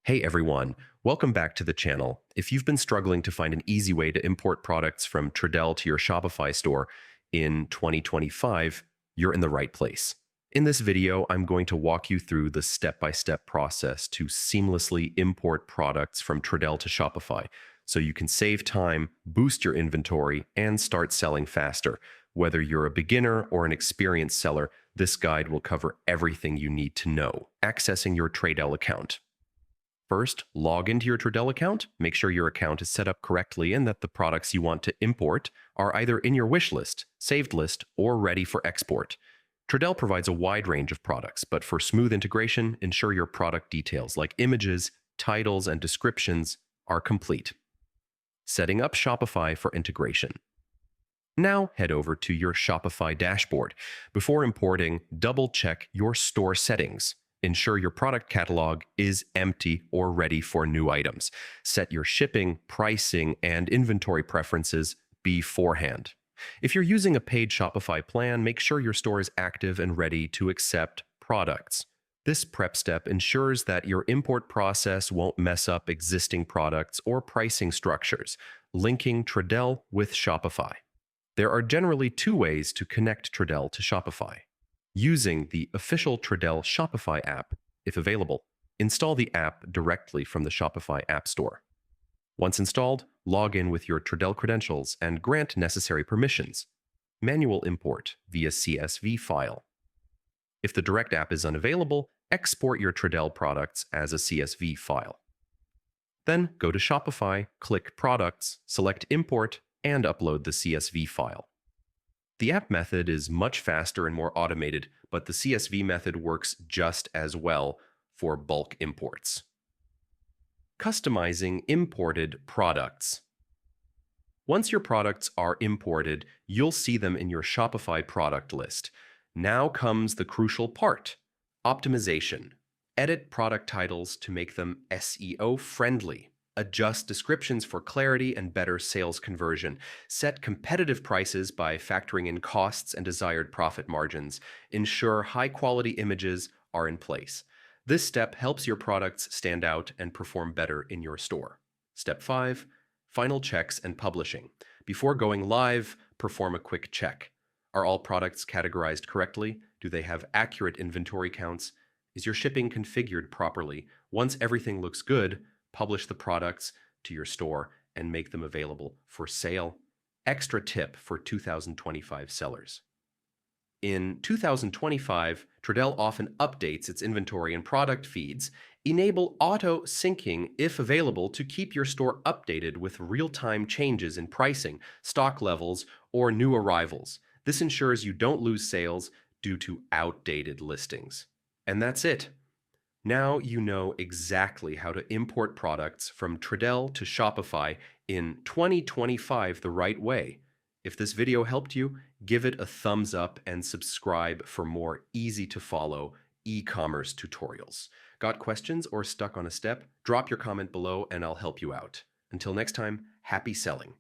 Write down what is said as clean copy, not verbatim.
Hey everyone, welcome back to the channel. If you've been struggling to find an easy way to import products from Tradelle to your Shopify store in 2025, you're in the right place. In this video, I'm going to walk you through the step-by-step process to seamlessly import products from Tradelle to Shopify so you can save time, boost your inventory, and start selling faster. Whether you're a beginner or an experienced seller, this guide will cover everything you need to know. Accessing your Tradelle account. First, log into your Tradelle account. Make sure your account is set up correctly and that the products you want to import are either in your wish list, saved list, or ready for export. Tradelle provides a wide range of products, but for smooth integration, ensure your product details like images, titles, and descriptions are complete. Setting up Shopify for integration. Now head over to your Shopify dashboard. Before importing, double-check your store settings. Ensure your product catalog is empty or ready for new items. Set your shipping, pricing, and inventory preferences beforehand. If you're using a paid Shopify plan, make sure your store is active and ready to accept products. This prep step ensures that your import process won't mess up existing products or pricing structures. Linking Tradelle with Shopify. There are generally two ways to connect Tradelle to Shopify. Using the official Tradelle Shopify app, if available, install the app directly from the Shopify App Store. Once installed, log in with your Tradelle credentials and grant necessary permissions. Manual import via CSV file. If the direct app is unavailable, export your Tradelle products as a CSV file. Then go to Shopify, click Products, select Import, and upload the CSV file. The app method is much faster and more automated, but the CSV method works just as well for bulk imports. Customizing imported products. Once your products are imported, you'll see them in your Shopify product list. Now comes the crucial part: optimization. Edit product titles to make them SEO friendly. Adjust descriptions for clarity and better sales conversion. Set competitive prices by factoring in costs and desired profit margins. Ensure high-quality images are in place. This step helps your products stand out and perform better in your store. Step 5. Final checks and publishing. Before going live, perform a quick check. Are all products categorized correctly? Do they have accurate inventory counts? Is your shipping configured properly? Once everything looks good, publish the products to your store and make them available for sale. Extra tip for 2025 sellers. In 2025, Tradelle often updates its inventory and product feeds. Enable auto syncing if available to keep your store updated with real-time changes in pricing, stock levels, or new arrivals. This ensures you don't lose sales due to outdated listings. And that's it. Now you know exactly how to import products from Tradelle to Shopify in 2025 the right way. If this video helped you, give it a thumbs up and subscribe for more easy-to-follow e-commerce tutorials. Got questions or stuck on a step? Drop your comment below and I'll help you out. Until next time, happy selling.